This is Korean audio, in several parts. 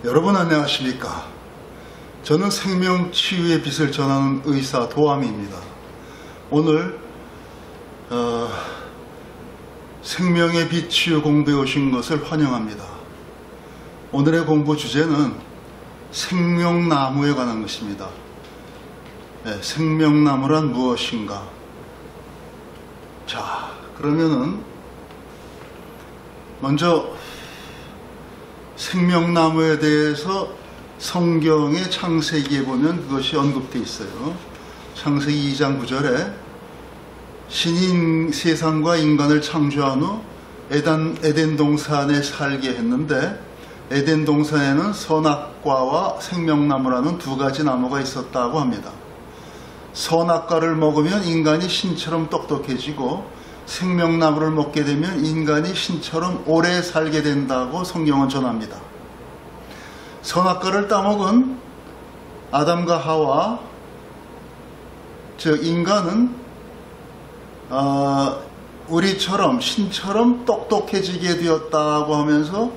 여러분 안녕하십니까? 저는 생명치유의 빛을 전하는 의사 도암입니다. 오늘 생명의 빛 치유 공부에 오신 것을 환영합니다. 오늘의 공부 주제는 생명나무에 관한 것입니다. 생명나무란 무엇인가? 자, 그러면은 먼저 생명나무에 대해서 성경의 창세기에 보면 그것이 언급되어 있어요. 창세기 2장 9절에 신이 세상과 인간을 창조한 후 에덴 동산에 살게 했는데 에덴 동산에는 선악과와 생명나무라는 두 가지 나무가 있었다고 합니다. 선악과를 먹으면 인간이 신처럼 똑똑해지고 생명나무를 먹게 되면 인간이 신처럼 오래 살게 된다고 성경은 전합니다. 선악과를 따먹은 아담과 하와, 즉 인간은 우리처럼 신처럼 똑똑해지게 되었다고 하면서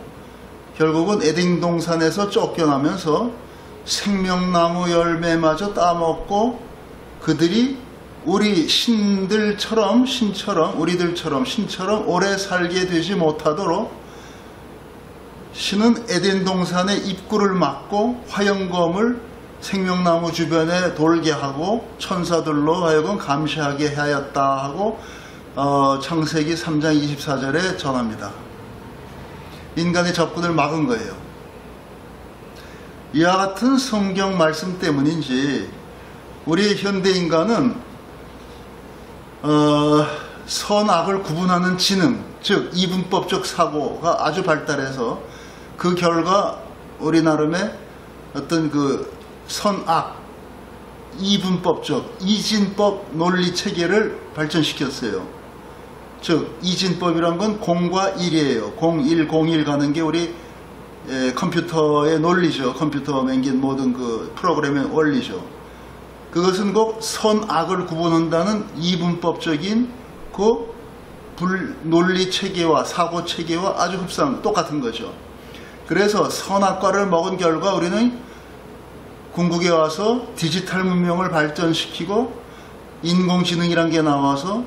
결국은 에덴 동산에서 쫓겨나면서 생명나무 열매마저 따먹고 그들이 우리 신들처럼 우리들처럼 신처럼 오래 살게 되지 못하도록 신은 에덴 동산의 입구를 막고 화영검을 생명나무 주변에 돌게 하고 천사들로 하여금 감시하게 하였다 하고 창세기 3장 24절에 전합니다. 인간의 접근을 막은 거예요. 이와 같은 성경 말씀 때문인지 우리 현대 인간은 선악을 구분하는 지능, 즉 이분법적 사고가 아주 발달해서 그 결과 우리 나름의 어떤 그 선악 이분법적 이진법 논리 체계를 발전시켰어요. 즉 이진법이란 건 0과 1이에요. 01 가는 게 우리 컴퓨터의 논리죠. 컴퓨터 맹긴 모든 그 프로그램의 원리죠. 그것은 꼭 선악을 구분한다는 이분법적인 그 논리 체계와 사고 체계와 아주 똑같은 거죠. 그래서 선악과를 먹은 결과 우리는 궁극에 와서 디지털 문명을 발전시키고 인공지능이란 게 나와서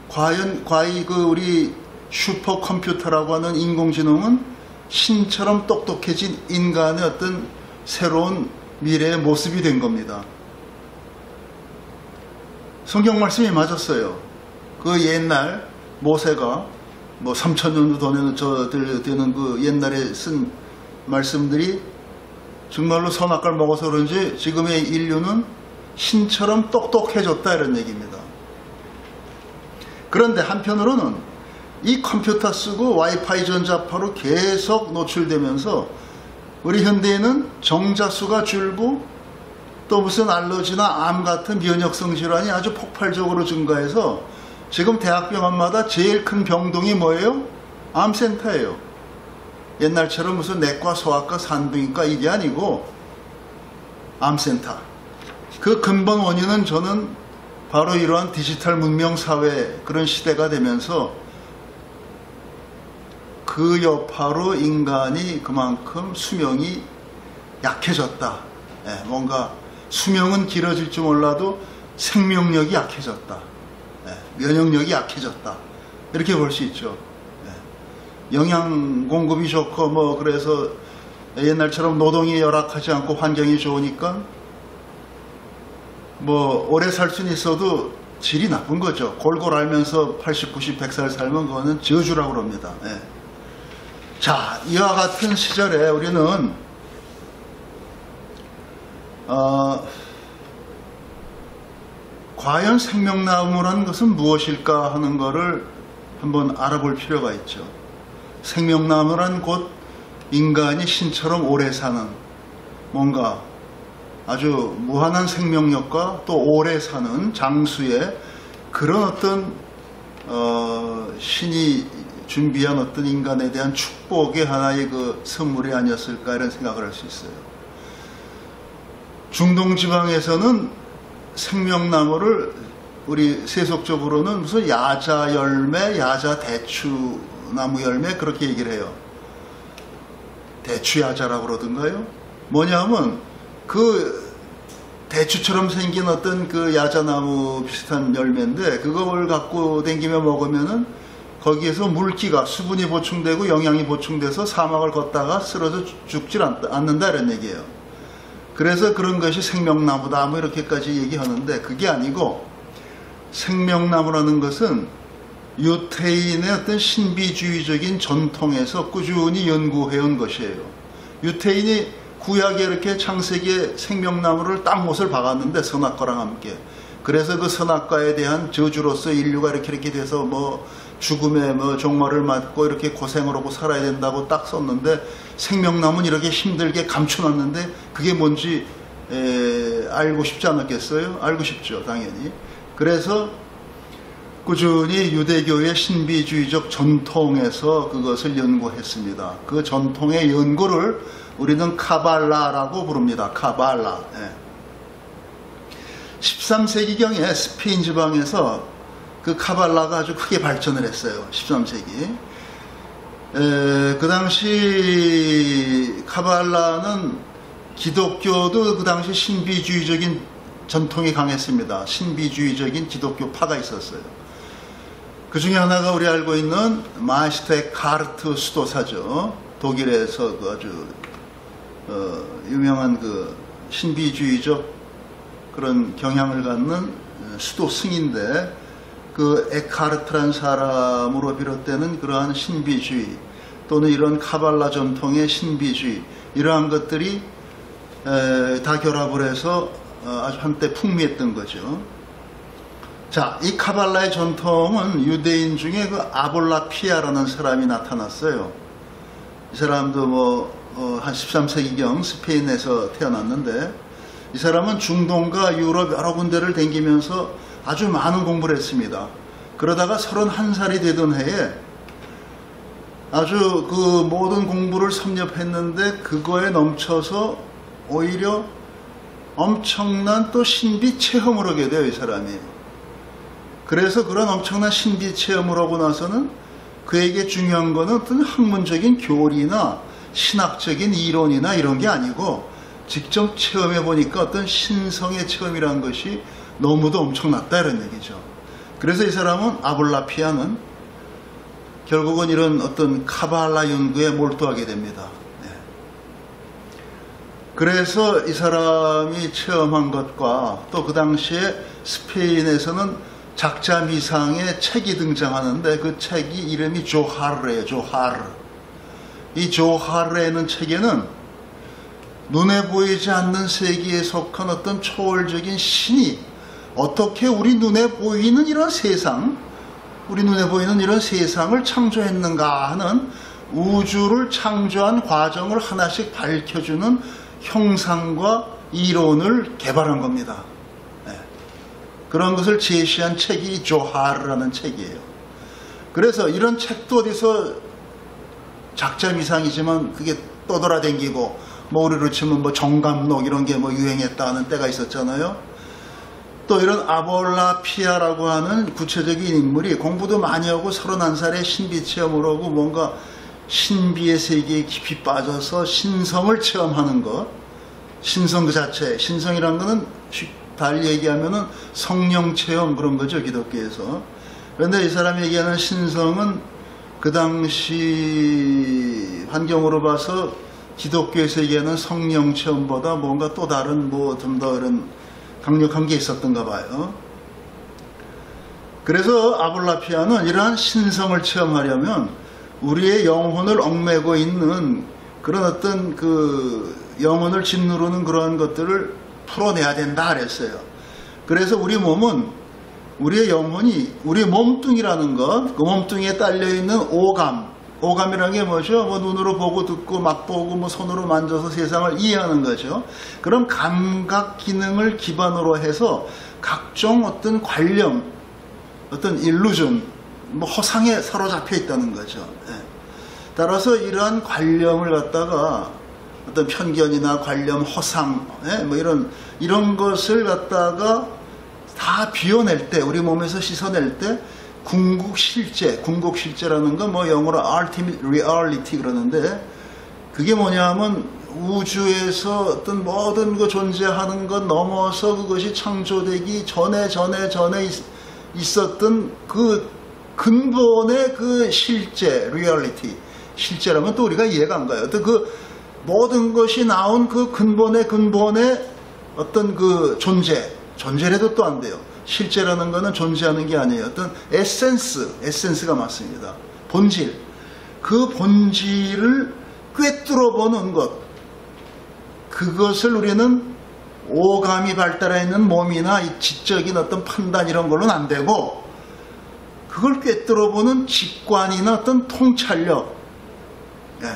과연 그 우리 슈퍼컴퓨터라고 하는 인공지능은 신처럼 똑똑해진 인간의 어떤 새로운 미래의 모습이 된 겁니다. 성경 말씀이 맞았어요. 그 옛날 모세가 뭐 3000년도 더 되는 그 옛날에 쓴 말씀들이 정말로 선악과를 먹어서 그런지 지금의 인류는 신처럼 똑똑해졌다 이런 얘기입니다. 그런데 한편으로는 이 컴퓨터 쓰고 와이파이 전자파로 계속 노출되면서 우리 현대인은 정자수가 줄고 또 무슨 알러지나 암 같은 면역성 질환이 아주 폭발적으로 증가해서 지금 대학병원마다 제일 큰 병동이 뭐예요? 암센터예요. 옛날처럼 무슨 내과, 소아과, 산부인과 이게 아니고 암센터. 그 근본 원인은 저는 바로 이러한 디지털 문명 사회 그런 시대가 되면서 그 여파로 인간이 그만큼 수명이 약해졌다. 뭔가 수명은 길어질지 몰라도 생명력이 약해졌다. 면역력이 약해졌다. 이렇게 볼 수 있죠. 영양 공급이 좋고 뭐 그래서 옛날처럼 노동이 열악하지 않고 환경이 좋으니까 뭐 오래 살 수는 있어도 질이 나쁜 거죠. 골골 앓면서 80, 90, 100살 살면 그거는 저주라고 그럽니다. 자, 이와 같은 시절에 우리는 과연 생명나무라는 것은 무엇일까 하는 것을 한번 알아볼 필요가 있죠. 생명나무란 곧 인간이 신처럼 오래 사는 뭔가 아주 무한한 생명력과 또 오래 사는 장수의 그런 어떤 신이 준비한 어떤 인간에 대한 축복의 하나의 그 선물이 아니었을까 이런 생각을 할 수 있어요. 중동 지방에서는 생명나무를 우리 세속적으로는 무슨 야자 열매, 야자 대추 나무 열매 그렇게 얘기를 해요. 대추야자라고 그러던가요? 뭐냐면 그 대추처럼 생긴 어떤 그 야자나무 비슷한 열매인데 그걸 갖고 댕기며 먹으면은 거기에서 물기가 수분이 보충되고 영양이 보충돼서 사막을 걷다가 쓰러져 죽질 않는다 이런 얘기예요. 그래서 그런 것이 생명나무다 뭐 이렇게까지 얘기하는데 그게 아니고 생명나무라는 것은 유태인의 어떤 신비주의적인 전통에서 꾸준히 연구해온 것이에요. 유태인이 구약에 이렇게 창세기에 생명나무를 딱 못을 박았는데 선악과랑 함께. 그래서 그 선악과에 대한 저주로서 인류가 이렇게 돼서 뭐 죽음의 뭐 종말을 맞고 이렇게 고생을 하고 살아야 된다고 딱 썼는데 생명나무는 이렇게 힘들게 감춰놨는데 그게 뭔지 알고 싶지 않았겠어요? 알고 싶죠, 당연히. 그래서 꾸준히 유대교의 신비주의적 전통에서 그것을 연구했습니다. 그 전통의 연구를 우리는 카발라라고 부릅니다. 카발라. 13세기경에 스페인 지방에서 그 카발라가 아주 크게 발전을 했어요. 13세기. 그 당시 카발라는 기독교도 그 당시 신비주의적인 전통이 강했습니다. 신비주의적인 기독교 파가 있었어요. 그 중에 하나가 우리 알고 있는 마이스터 카르트 수도사죠. 독일에서 그 아주 유명한 그 신비주의적 그런 경향을 갖는 수도 승인데 그 에카르트란 사람으로 비롯되는 그러한 신비주의 또는 이런 카발라 전통의 신비주의 이러한 것들이 다 결합을 해서 아주 한때 풍미했던 거죠. 자, 이 카발라의 전통은 유대인 중에 그 아볼라피아라는 사람이 나타났어요. 이 사람도 뭐 한 13세기경 스페인에서 태어났는데 이 사람은 중동과 유럽 여러 군데를 댕기면서 아주 많은 공부를 했습니다. 그러다가 31살이 되던 해에 아주 그 모든 공부를 섭렵했는데 그거에 넘쳐서 오히려 엄청난 또 신비 체험을 하게 돼요, 이 사람이. 그래서 그런 엄청난 신비 체험을 하고 나서는 그에게 중요한 거는 어떤 학문적인 교리나 신학적인 이론이나 이런 게 아니고 직접 체험해 보니까 어떤 신성의 체험이라는 것이 너무도 엄청났다 이런 얘기죠. 그래서 이 사람은 아볼라피아는 결국은 이런 어떤 카발라 연구에 몰두하게 됩니다. 그래서 이 사람이 체험한 것과 또 그 당시에 스페인에서는 작자 미상의 책이 등장하는데 그 책이 이름이 조하르예요. 조하르. 이 조하르라는 책에는 눈에 보이지 않는 세계에 속한 어떤 초월적인 신이 어떻게 우리 눈에 보이는 이런 세상, 우리 눈에 보이는 이런 세상을 창조했는가 하는 우주를 창조한 과정을 하나씩 밝혀주는 형상과 이론을 개발한 겁니다. 그런 것을 제시한 책이 조하르라는 책이에요. 그래서 이런 책도 어디서 작자 미상이지만 그게 떠돌아댕기고 뭐 우리로 치면 뭐 정감록 이런 게 뭐 유행했다 하는 때가 있었잖아요. 또 이런 아볼라피아라고 하는 구체적인 인물이 공부도 많이 하고 31살에 신비 체험을 하고 뭔가 신비의 세계에 깊이 빠져서 신성을 체험하는 것. 신성 그 자체. 신성이란 거는 달리 얘기하면은 성령 체험 그런 거죠, 기독교에서. 그런데 이 사람이 얘기하는 신성은 그 당시 환경으로 봐서 기독교에서 얘기하는 성령 체험보다 뭔가 또 다른 뭐 좀 더 이런 강력한 게 있었던가 봐요. 그래서 아볼라피아는 이러한 신성을 체험하려면 우리의 영혼을 얽매고 있는 그런 어떤 그 영혼을 짓누르는 그러한 것들을 풀어내야 된다 그랬어요. 그래서 우리 몸은 우리의 영혼이 우리 몸뚱이라는 것, 그 몸뚱이에 딸려있는 오감이라는 게 뭐죠? 뭐 눈으로 보고 듣고 맛보고 뭐 손으로 만져서 세상을 이해하는 거죠. 그런 감각 기능을 기반으로 해서 각종 어떤 관념, 어떤 일루전, 뭐 허상에 사로잡혀 있다는 거죠. 따라서 이러한 관념을 갖다가 어떤 편견이나 관념, 허상, 뭐 이런 것을 갖다가 다 비워낼 때, 우리 몸에서 씻어낼 때 궁극실제라는 건 뭐 영어로 ultimate reality 그러는데 그게 뭐냐면 우주에서 어떤 모든 그 존재하는 것 넘어서 그것이 창조되기 전에 있었던 그 근본의 그 실제, 리얼리티. 실제라면 또 우리가 이해가 안 가요. 어떤 그 모든 것이 나온 그 근본의 어떤 그 존재라도 또 안 돼요. 실제라는 거는 존재하는 게 아니에요. 어떤 에센스가 맞습니다. 본질. 그 본질을 꿰뚫어 보는 것. 그것을 우리는 오감이 발달해 있는 몸이나 이 지적인 어떤 판단 이런 걸로는 안 되고, 그걸 꿰뚫어 보는 직관이나 어떤 통찰력. 예,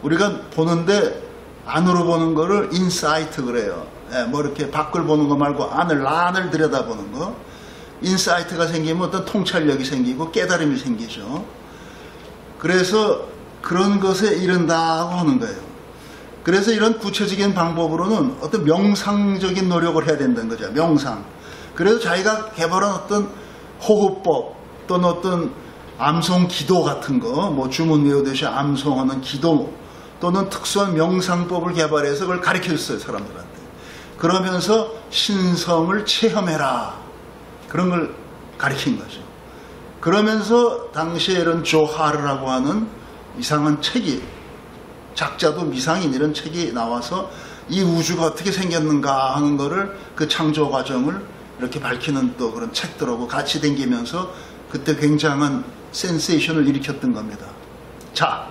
우리가 보는데 안으로 보는 거를 인사이트 그래요. 예, 뭐 이렇게 밖을 보는 거 말고 안을 들여다보는 거. 인사이트가 생기면 어떤 통찰력이 생기고 깨달음이 생기죠. 그래서 그런 것에 이른다고 하는 거예요. 그래서 이런 구체적인 방법으로는 어떤 명상적인 노력을 해야 된다는 거죠. 명상. 그래서 자기가 개발한 어떤 호흡법 또는 어떤 암송 기도 같은 거, 뭐 주문 외우듯이 암송하는 기도 또는 특수한 명상법을 개발해서 그걸 가르쳤어요, 사람들한테. 그러면서 신성을 체험해라. 그런 걸 가르친 거죠. 그러면서 당시에 이런 조하르라고 하는 이상한 책이, 작자도 미상인 이런 책이 나와서 이 우주가 어떻게 생겼는가 하는 거를, 그 창조 과정을 이렇게 밝히는 또 그런 책들하고 같이 댕기면서 그때 굉장한 센세이션을 일으켰던 겁니다. 자,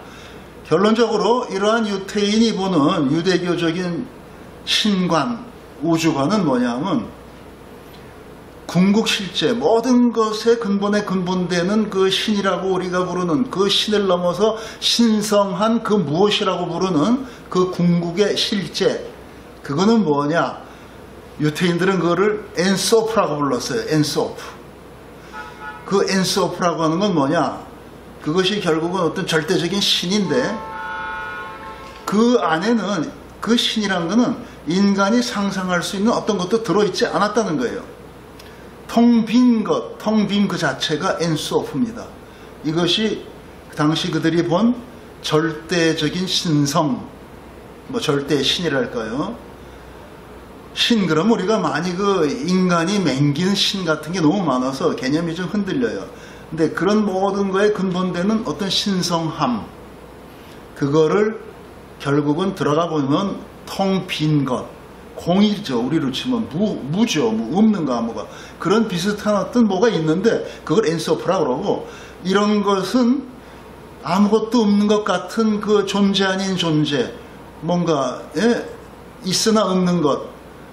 결론적으로 이러한 유태인이 보는 유대교적인 신관, 우주관은 뭐냐면 궁극실제, 모든 것의 근본에 근본되는 그 신이라고 우리가 부르는 그 신을 넘어서 신성한 그 무엇이라고 부르는 그 궁극의 실제, 그거는 뭐냐? 유태인들은 그거를 엔소프라고 불렀어요. 엔소프. 그 엔소프라고 하는 건 뭐냐? 그것이 결국은 어떤 절대적인 신인데, 그 안에는, 그 신이란 거는 인간이 상상할 수 있는 어떤 것도 들어있지 않았다는 거예요. 텅 빈 것, 텅 빈 그 자체가 엔소프입니다. 이것이 당시 그들이 본 절대적인 신성, 뭐 절대의 신이랄까요? 신, 그럼 우리가 많이 그 인간이 맹기는 신 같은 게 너무 많아서 개념이 좀 흔들려요. 근데 그런 모든 거에 근본되는 어떤 신성함, 그거를 결국은 들어가 보면 텅 빈 것, 공이죠. 우리로 치면 무죠. 뭐 없는가 뭐가. 그런 비슷한 어떤 뭐가 있는데 그걸 엔소프라 그러고, 이런 것은 아무것도 없는 것 같은 그 존재 아닌 존재, 뭔가 있으나 없는 것,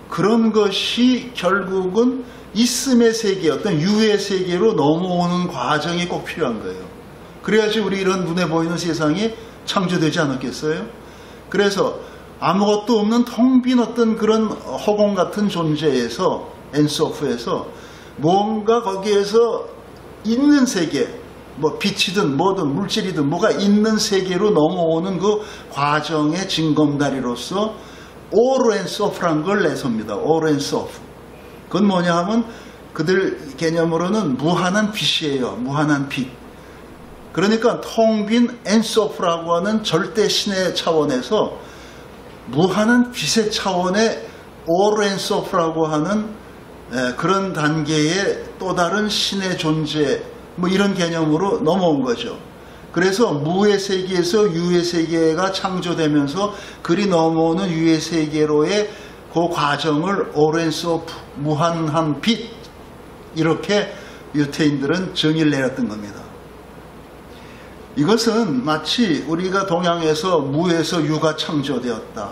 그런 것이 결국은 있음의 세계, 어떤 유의 세계로 넘어오는 과정이 꼭 필요한 거예요. 그래야지 우리 이런 눈에 보이는 세상이 창조되지 않았겠어요? 그래서 아무것도 없는 텅 빈 어떤 그런 허공 같은 존재에서, 엔소프에서 뭔가 거기에서 있는 세계, 뭐 빛이든 뭐든 물질이든 뭐가 있는 세계로 넘어오는 그 과정의 징검다리로서 오르엔소프란 걸 내섭니다. 오르엔소프. 그건 뭐냐 하면 그들 개념으로는 무한한 빛이에요. 무한한 빛. 그러니까 텅 빈 엔소프라고 하는 절대 신의 차원에서 무한한 빛의 차원의 오르엔소프라고 하는 그런 단계의 또 다른 신의 존재, 뭐 이런 개념으로 넘어온 거죠. 그래서 무의 세계에서 유의 세계가 창조되면서 그리 넘어오는 유의 세계로의 그 과정을 오르엔소프, 무한한 빛, 이렇게 유태인들은 정의를 내렸던 겁니다. 이것은 마치 우리가 동양에서 무에서 유가 창조되었다,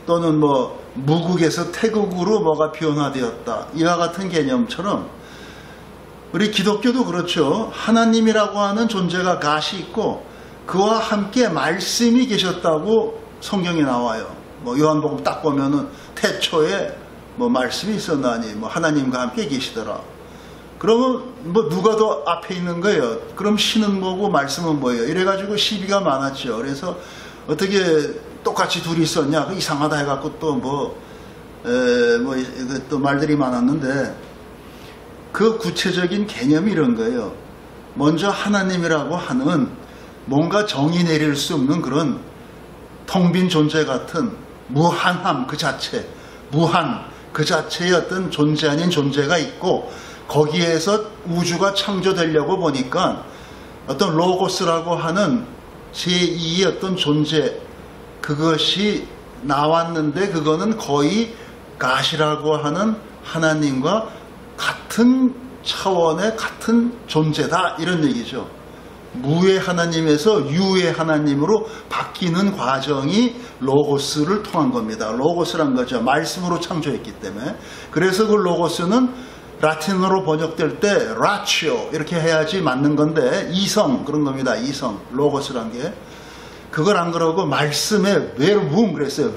또는 뭐 무국에서 태국으로 뭐가 변화되었다, 이와 같은 개념처럼 우리 기독교도 그렇죠. 하나님이라고 하는 존재가 갓이 있고 그와 함께 말씀이 계셨다고 성경에 나와요. 뭐 요한복음 딱 보면은 태초에 뭐 말씀이 있었나니 뭐 하나님과 함께 계시더라. 그러면 뭐 누가 더 앞에 있는 거예요? 그럼 신은 뭐고 말씀은 뭐예요? 이래가지고 시비가 많았죠. 그래서 어떻게 똑같이 둘이 있었냐? 이상하다 해갖고 또 또 말들이 많았는데, 그 구체적인 개념이 이런 거예요. 먼저 하나님이라고 하는 뭔가 정의 내릴 수 없는 그런 텅 빈 존재 같은 무한함 그 자체, 무한 그 자체의 어떤 존재 아닌 존재가 있고, 거기에서 우주가 창조되려고 보니까 어떤 로고스라고 하는 제2의 어떤 존재, 그것이 나왔는데 그거는 거의 가시라고 하는 하나님과 같은 차원의 같은 존재다, 이런 얘기죠. 무의 하나님에서 유의 하나님으로 바뀌는 과정이 로고스를 통한 겁니다. 로고스란 거죠. 말씀으로 창조했기 때문에. 그래서 그 로고스는 라틴어로 번역될 때 라치오 이렇게 해야지 맞는 건데, 이성 그런 겁니다. 이성, 로고스란 게. 그걸 안 그러고 말씀에 베르붕 그랬어요.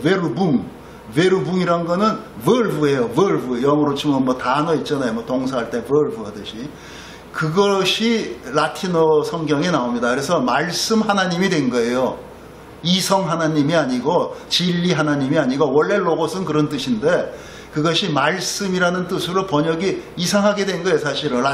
베르붕이란 거는 verve예요. verve. 영어로 치면 뭐 단어 있잖아요. 뭐 동사할 때 verve 하듯이. 그것이 라틴어 성경에 나옵니다. 그래서 말씀 하나님이 된 거예요. 이성 하나님이 아니고 진리 하나님이 아니고, 원래 로고스는 그런 뜻인데 그것이 말씀이라는 뜻으로 번역이 이상하게 된 거예요. 사실은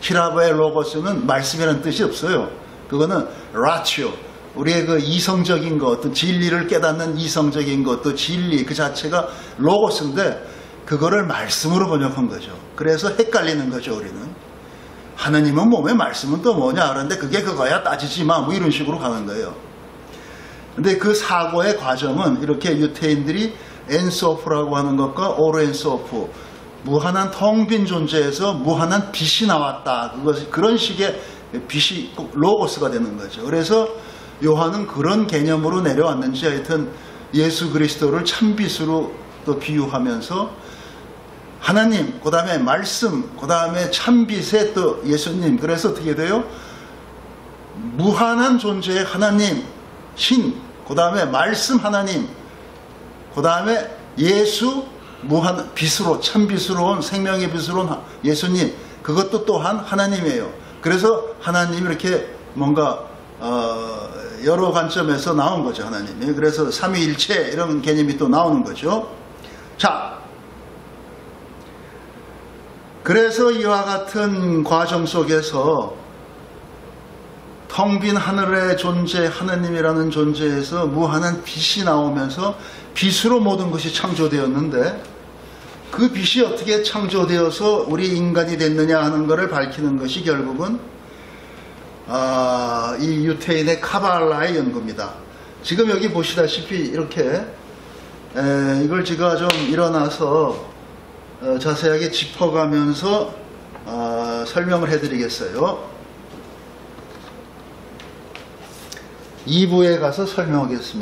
히라바의 로고스는 말씀이라는 뜻이 없어요. 그거는 라치오, 우리의 그 이성적인 것, 어떤 진리를 깨닫는 이성적인 것, 또 진리 그 자체가 로고스인데 그거를 말씀으로 번역한 거죠. 그래서 헷갈리는 거죠. 우리는 하나님은 몸에 말씀은 또 뭐냐 그런데 그게 그거야 따지지 마, 뭐 이런 식으로 가는 거예요. 근데 그 사고의 과정은 이렇게 유태인들이 엔소프라고 하는 것과 오르엔소프, 무한한 텅 빈 존재에서 무한한 빛이 나왔다, 그것이 그런 식의 빛이 꼭 로고스가 되는 거죠. 그래서 요한은 그런 개념으로 내려왔는지 하여튼 예수 그리스도를 참빛으로 또 비유하면서 하나님, 그 다음에 말씀, 그 다음에 참빛의 또 예수님. 그래서 어떻게 돼요? 무한한 존재의 하나님, 신, 그 다음에 말씀 하나님, 그 다음에 예수, 무한 빛으로, 참빛으로 온 생명의 빛으로 온 예수님, 그것도 또한 하나님이에요. 그래서 하나님이 이렇게 뭔가 여러 관점에서 나온 거죠, 하나님이. 그래서 삼위일체 이런 개념이 또 나오는 거죠. 자, 그래서 이와 같은 과정 속에서 텅 빈 하늘의 존재, 하나님이라는 존재에서 무한한 빛이 나오면서 빛으로 모든 것이 창조되었는데, 그 빛이 어떻게 창조되어서 우리 인간이 됐느냐 하는 것을 밝히는 것이 결국은 이 유태인의 카발라의 연구입니다. 지금 여기 보시다시피 이렇게 이걸 제가 좀 일어나서 자세하게 짚어가면서 설명을 해드리겠어요. 2부에 가서 설명하겠습니다.